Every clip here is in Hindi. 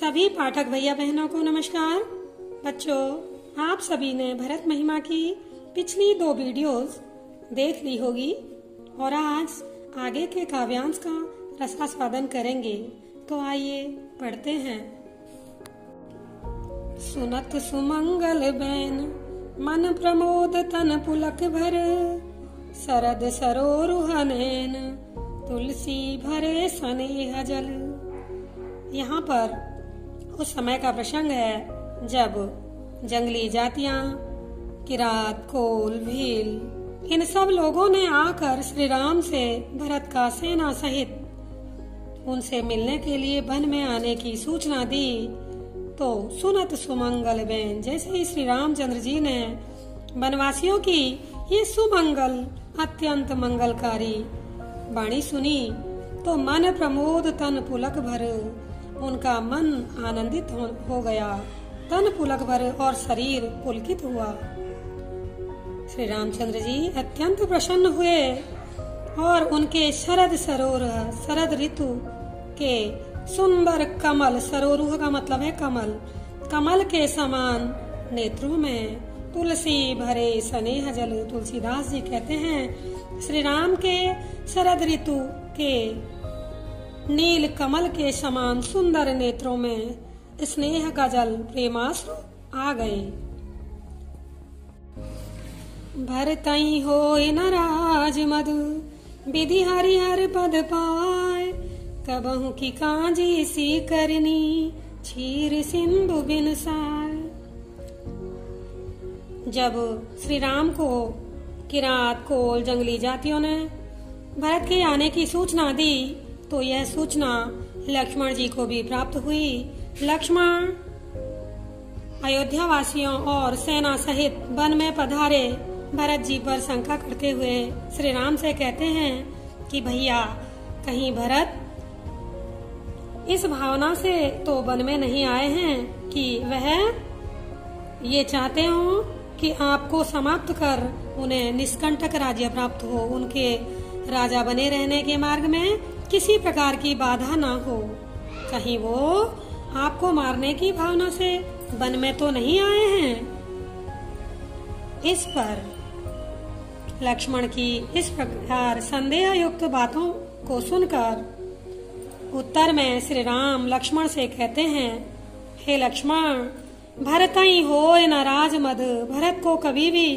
सभी पाठक भैया बहनों को नमस्कार। बच्चों, आप सभी ने भरत महिमा की पिछली 2 वीडियोस देख ली होगी और आज आगे के काव्यांश का रसास्वादन करेंगे। तो आइए पढ़ते हैं। सुनत सुमंगल बैन मन प्रमोद तन पुलक भर, सरद सरोरुह नैन तुलसी भरे स्नेह जल। यहाँ पर उस समय का प्रसंग है जब जंगली जातियां, किरात, कोल, भील इन सब लोगों ने आकर श्री राम से भरत का सेना सहित उनसे मिलने के लिए वन में आने की सूचना दी। तो सुनत सुमंगल बैन, जैसे ही श्री रामचंद्र जी ने वनवासियों की ये सुमंगल अत्यंत मंगलकारी वाणी सुनी तो मन प्रमोद तन पुलक भर, उनका मन आनंदित हो गया, तन पुलक भर और शरीर पुलकित हुआ। श्री रामचंद्र जी अत्यंत प्रसन्न हुए और उनके शरद सरोरुह, शरद ऋतु के सुंदर कमल, सरोरुह का मतलब है कमल, कमल के समान नेत्रों में तुलसी भरे स्नेह जल। तुलसीदास जी कहते हैं श्री राम के शरद ऋतु के नील कमल के समान सुंदर नेत्रों में स्नेह का जल, प्रेमाश्रु आ गए। भरतई होय न राज मधु, विधि हरिहर पद पाय, कबहु की कांजी सी करनी, क्षीर सिंधु बिन साय। जब श्री राम को किरात, कोल, जंगली जातियों ने भरत के आने की सूचना दी तो यह सूचना लक्ष्मण जी को भी प्राप्त हुई। लक्ष्मण अयोध्या वासियों और सेना सहित वन में पधारे। भरत जी पर शंका करते हुए श्री राम से कहते हैं कि भैया, कहीं भरत इस भावना से तो वन में नहीं आए हैं कि वह ये चाहते हो कि आपको समाप्त कर उन्हें निष्कंटक राज्य प्राप्त हो, उनके राजा बने रहने के मार्ग में किसी प्रकार की बाधा ना हो। कहीं वो आपको मारने की भावना से वन में तो नहीं आए हैं। इस पर लक्ष्मण की इस प्रकार संदेह युक्त बातों को सुनकर उत्तर में श्री राम लक्ष्मण से कहते हैं, हे लक्ष्मण, भरतई होय न राज मद, भरत को कभी भी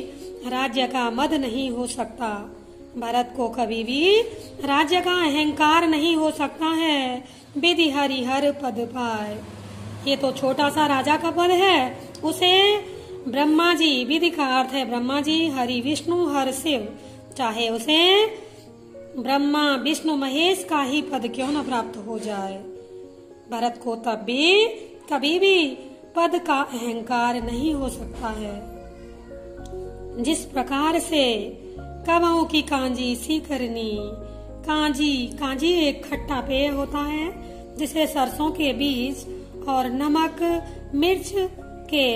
राज्य का मद नहीं हो सकता, भरत को कभी भी राज्य का अहंकार नहीं हो सकता है। विधि हरिहर पद पाए, ये तो छोटा सा राजा का पद है, उसे ब्रह्मा जी, विधि का अर्थ है ब्रह्मा जी, हरि विष्णु हर शिव, चाहे उसे ब्रह्मा विष्णु महेश का ही पद क्यों न प्राप्त हो जाए, भरत को तब भी कभी भी पद का अहंकार नहीं हो सकता है। जिस प्रकार से कबहु की कांजी सी करनी, कांजी एक खट्टा पेय होता है जिसे सरसों के बीज और नमक मिर्च के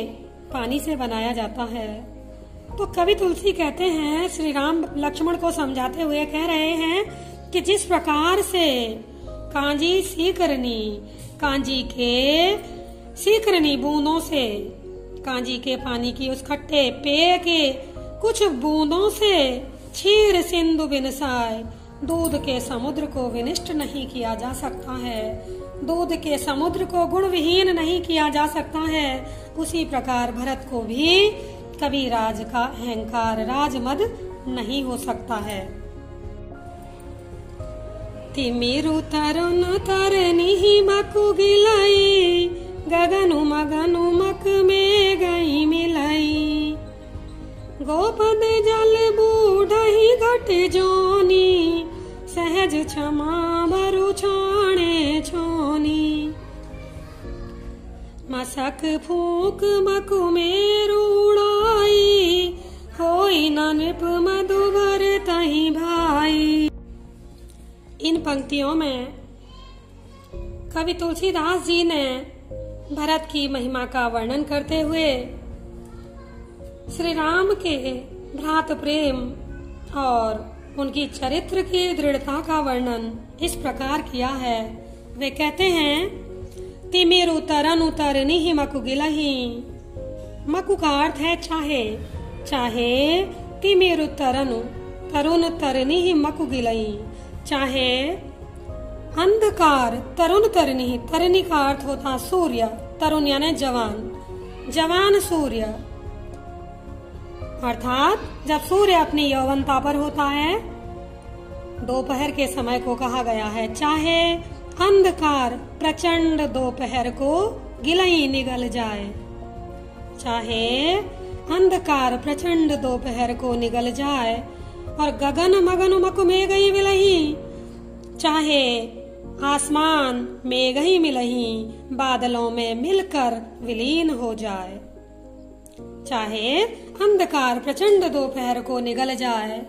पानी से बनाया जाता है। तो कवि तुलसी कहते हैं, श्री राम लक्ष्मण को समझाते हुए कह रहे हैं कि जिस प्रकार से कांजी सी करनी, कांजी के सी करनी बूंदों से, कांजी के पानी की उस खट्टे पेय के कुछ बूंदों से क्षीर सिंधु बिनसाय, दूध के समुद्र को विनिष्ट नहीं किया जा सकता है, दूध के समुद्र को गुण विहीन नहीं किया जा सकता है। उसी प्रकार भरत को भी कभी राज का अहंकार, राजमद नहीं हो सकता है। तिमिरु तरुण तरनी मकु गिलाई, गगनु मगनु मक में गई मिलाई, गोपद जल बूढ़ी घट जोनी, सहज क्षमा बरु छाणे छोनी, मसक फूक मकु में रूड़ाई, होई न नृप मधुबर तही भाई। इन पंक्तियों में कवि तुलसीदास जी ने भरत की महिमा का वर्णन करते हुए श्री राम के भ्रात प्रेम और उनकी चरित्र की दृढ़ता का वर्णन इस प्रकार किया है। वे कहते हैं, तिमिरु तरनु तरनिहि मकु गिलहि। मकु का अर्थ है चाहे। चाहे तिमिरु तरनु तरुण तरनिहि मकु गिलहि। चाहे अंधकार तरुण तरनिहि, तरनी का अर्थ होता सूर्य, तरुण यानी जवान, जवान सूर्य, अर्थात जब सूर्य अपनी यौवनता पर होता है, दोपहर के समय को कहा गया है। चाहे अंधकार प्रचंड दोपहर को गिलई निगल जाए। चाहे अंधकार प्रचंड दोपहर को निगल जाए। और गगन मगन मकु मेघई मिलही। चाहे आसमान मेघ ही मिलही बादलों में मिलकर विलीन हो जाए। चाहे अंधकार प्रचंड दोपहर को निगल जाए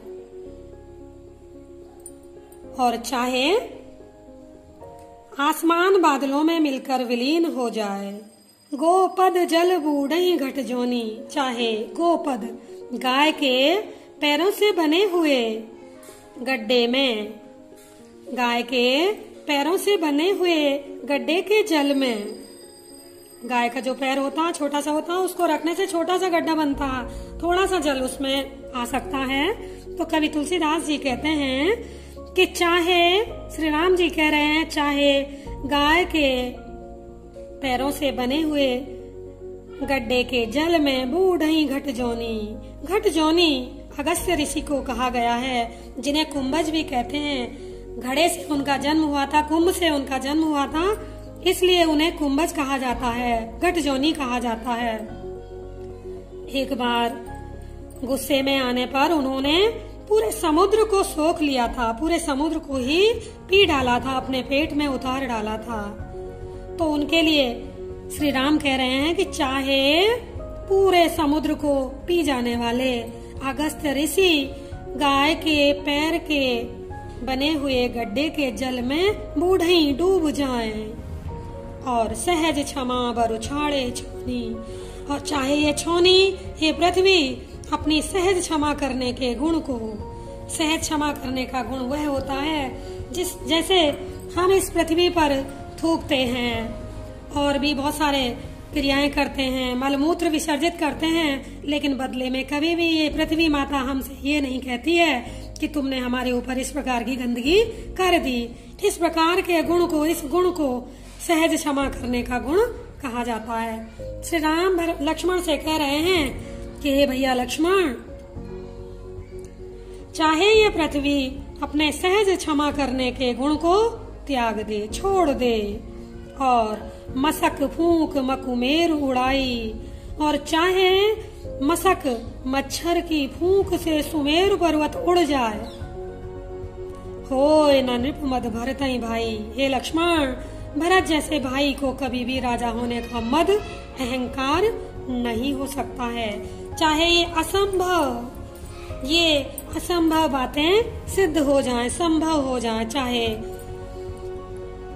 और चाहे आसमान बादलों में मिलकर विलीन हो जाए। गोपद जल बूढ़ई घट जोनी। चाहे गोपद गाय के पैरों से बने हुए गड्ढे में, गाय के पैरों से बने हुए गड्ढे के जल में, गाय का जो पैर होता है छोटा सा होता है, उसको रखने से छोटा सा गड्ढा बनता है, थोड़ा सा जल उसमें आ सकता है। तो कवि तुलसीदास जी कहते हैं कि चाहे, श्री राम जी कह रहे हैं, चाहे गाय के पैरों से बने हुए गड्ढे के जल में बूढ़ई घट जोनी। घट जोनी अगस्त्य ऋषि को कहा गया है, जिन्हें कुंभज भी कहते हैं। घड़े से उनका जन्म हुआ था, कुंभ से उनका जन्म हुआ था, इसलिए उन्हें कुंभज कहा जाता है, घट जोनी कहा जाता है। एक बार गुस्से में आने पर उन्होंने पूरे समुद्र को सोख लिया था, पूरे समुद्र को ही पी डाला था, अपने पेट में उतार डाला था। तो उनके लिए श्री राम कह रहे हैं कि चाहे पूरे समुद्र को पी जाने वाले अगस्त्य ऋषि गाय के पैर के बने हुए गड्ढे के जल में बूढ़ई डूब जाएं और सहज क्षमा बर उछाड़े छोनी। और चाहे ये छोनी, ये पृथ्वी अपनी सहज क्षमा करने के गुण को, सहज क्षमा करने का गुण वह होता है जैसे हम इस पृथ्वी पर थूकते हैं और भी बहुत सारे क्रियाएं करते हैं, मलमूत्र विसर्जित करते हैं, लेकिन बदले में कभी भी ये पृथ्वी माता हमसे ये नहीं कहती है कि तुमने हमारे ऊपर इस प्रकार की गंदगी कर दी। इस प्रकार के गुण को, इस गुण को सहज क्षमा करने का गुण कहा जाता है। श्री राम लक्ष्मण से कह रहे हैं कि हे भैया लक्ष्मण, चाहे ये पृथ्वी अपने सहज क्षमा करने के गुण को त्याग दे, छोड़ दे, और मसक फूंक मकुमेर उड़ाई। और चाहे मसक मच्छर की फूंक से सुमेरु पर्वत उड़ जाए। होय न नृप मद भरतई भाई। हे लक्ष्मण, भरत जैसे भाई को कभी भी राजा होने का मद, अहंकार नहीं हो सकता है। चाहे ये असंभव बातें सिद्ध हो जाएं, संभव हो जाएं, चाहे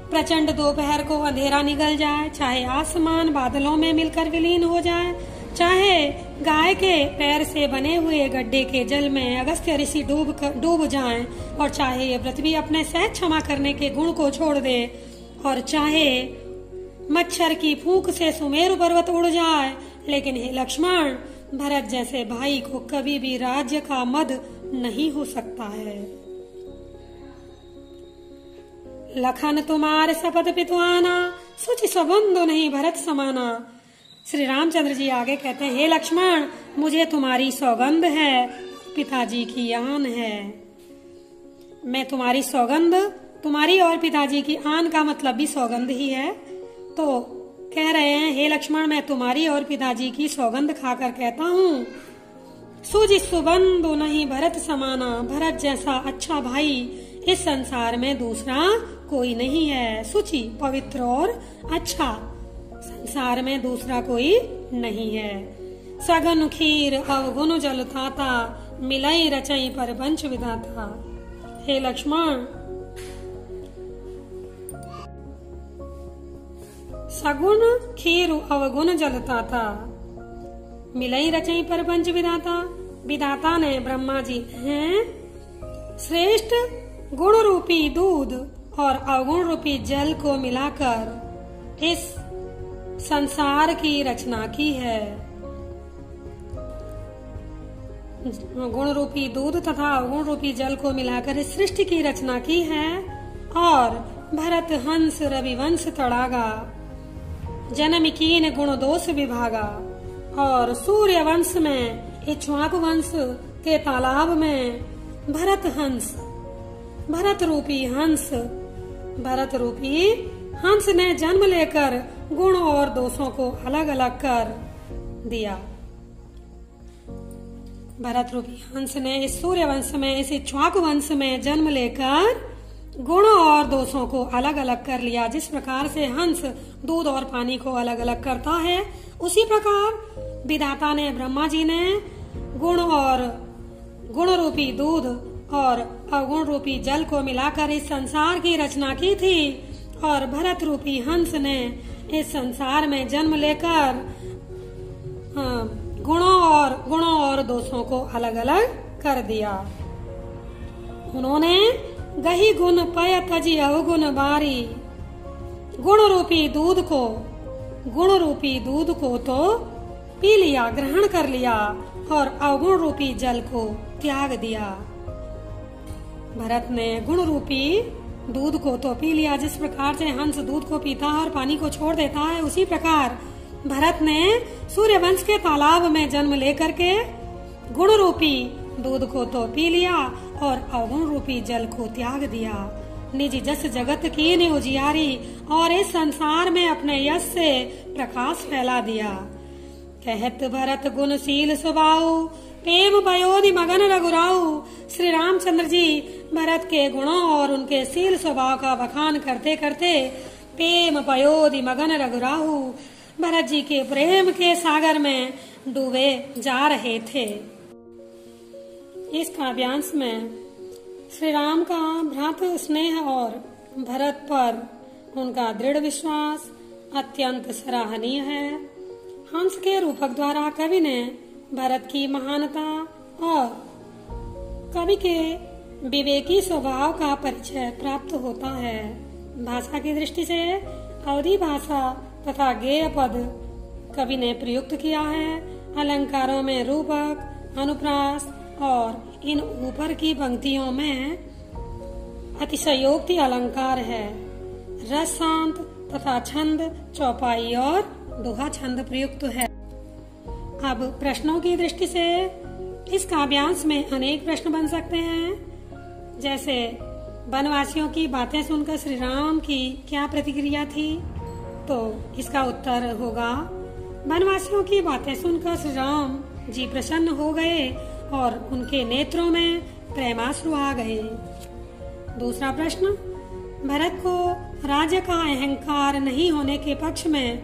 प्रचंड दोपहर को अंधेरा निगल जाए, चाहे आसमान बादलों में मिलकर विलीन हो जाए, चाहे गाय के पैर से बने हुए गड्ढे के जल में अगस्त्य ऋषि डूब जाएं, और चाहे ये पृथ्वी अपने सहज क्षमा करने के गुण को छोड़ दे, और चाहे मच्छर की फूंक से सुमेरु पर्वत उड़ जाए, लेकिन हे लक्ष्मण, भरत जैसे भाई को कभी भी राज्य का मद नहीं हो सकता है। लखन तुम्हारे शपथ पितुआना, सुचि सबंधु नहीं भरत समाना। श्री रामचंद्र जी आगे कहते हैं, हे लक्ष्मण, मुझे तुम्हारी सौगंध है, पिताजी की आन है। मैं तुम्हारी सौगंध, तुम्हारी और पिताजी की आन का मतलब भी सौगंध ही है। तो कह रहे हैं, हे लक्ष्मण, मैं तुम्हारी और पिताजी की सौगंध खाकर कहता हूँ, सुजि सुबंधु नहीं भरत समाना। भरत जैसा अच्छा भाई इस संसार में दूसरा कोई नहीं है। सुचि पवित्र और अच्छा, संसार में दूसरा कोई नहीं है। सगन खीर अवगुण जल थाता, मिलई रचई पर पंच विधाता। हे लक्ष्मण, सगुण खीर अवगुण जल थाता, मिलई रचई पर पंच विधाता। विधाता ने, ब्रह्मा जी हैं, श्रेष्ठ गुण रूपी दूध और अवगुण रूपी जल को मिलाकर इस संसार की रचना की है। गुण रूपी दूध तथा अवगुण रूपी जल को मिलाकर इस सृष्टि की रचना की है। और भरत हंस रविवंश तड़ागा, जन्म कीन गुण दोष विभागा। और सूर्य वंश में इक्ष्वाकु वंश के तालाब में भरत रूपी हंस ने जन्म लेकर गुण और दोषों को अलग अलग कर दिया। भरत रूपी हंस ने इस सूर्य वंश में, इस इक्ष्वाकु वंश में जन्म लेकर गुण और दोषों को अलग अलग कर लिया। जिस प्रकार से हंस दूध और पानी को अलग अलग करता है, उसी प्रकार विधाता ने, ब्रह्मा जी ने गुण रूपी दूध और अवगुण रूपी जल को मिलाकर इस संसार की रचना की थी। और भरत रूपी हंस ने इस संसार में जन्म लेकर गुणों और दोषों को अलग अलग कर दिया। उन्होंने गही गुण पय तजी अवगुण बारी, गुण रूपी दूध को तो पी लिया, ग्रहण कर लिया, और अवगुण रूपी जल को त्याग दिया। भरत ने गुण रूपी दूध को तो पी लिया। जिस प्रकार से हंस दूध को पीता है और पानी को छोड़ देता है, उसी प्रकार भरत ने सूर्यवंश के तालाब में जन्म लेकर के गुण रूपी दूध को तो पी लिया और अवगुण रूपी जल को त्याग दिया। निज जस जगत की ने उजियारी, और इस संसार में अपने यश से प्रकाश फैला दिया। कहत भरत गुणशील स्वभाव, प्रेम पयोधि मगन रघुराऊ। श्री रामचंद्र जी भरत के गुणों और उनके शील स्वभाव का बखान करते करते प्रेम पयोधि मगन रघुराऊ, भरत जी के प्रेम के सागर में डूबे जा रहे थे। इस काव्यांश में श्री राम का भ्रातृ स्नेह और भरत पर उनका दृढ़ विश्वास अत्यंत सराहनीय है। हंस के रूपक द्वारा कवि ने भरत की महानता और कवि के विवेकी स्वभाव का परिचय प्राप्त होता है। भाषा की दृष्टि से अवधी भाषा तथा गेय पद कवि ने प्रयुक्त किया है। अलंकारों में रूपक, अनुप्रास और इन ऊपर की पंक्तियों में अतिशयोक्ति अलंकार है। रस शांत तथा छंद चौपाई और दोहा छंद प्रयुक्त है। अब प्रश्नों की दृष्टि से इस काव्यांश में अनेक प्रश्न बन सकते हैं। जैसे वनवासियों की बातें सुनकर श्री राम की क्या प्रतिक्रिया थी, तो इसका उत्तर होगा वनवासियों की बातें सुनकर श्री राम जी प्रसन्न हो गए और उनके नेत्रों में प्रेमाश्रु आ गए। दूसरा प्रश्न, भरत को राज्य का अहंकार नहीं होने के पक्ष में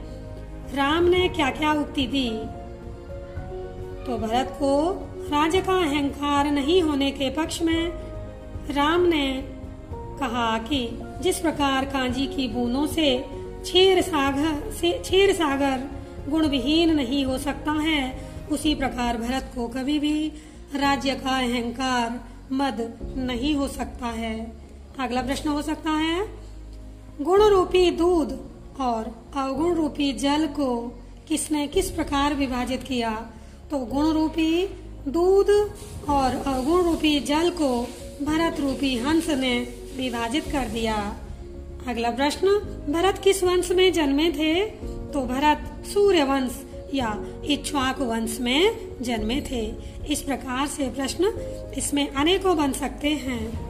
राम ने क्या क्या उक्ति दी, तो भरत को राज्य का अहंकार नहीं होने के पक्ष में राम ने कहा कि जिस प्रकार कांजी की बूंदों से क्षीर सागर गुण विहीन नहीं हो सकता है, उसी प्रकार भरत को कभी भी राज्य का अहंकार मद नहीं हो सकता है। अगला प्रश्न हो सकता है, गुण रूपी दूध और अवगुण रूपी जल को किसने किस प्रकार विभाजित किया, तो गुण रूपी दूध और अवगुण रूपी जल को भरत रूपी हंस ने विभाजित कर दिया। अगला प्रश्न, भरत किस वंश में जन्मे थे, तो भरत सूर्य वंश या इक्ष्वाकु वंश में जन्मे थे। इस प्रकार से प्रश्न इसमें अनेकों बन सकते हैं।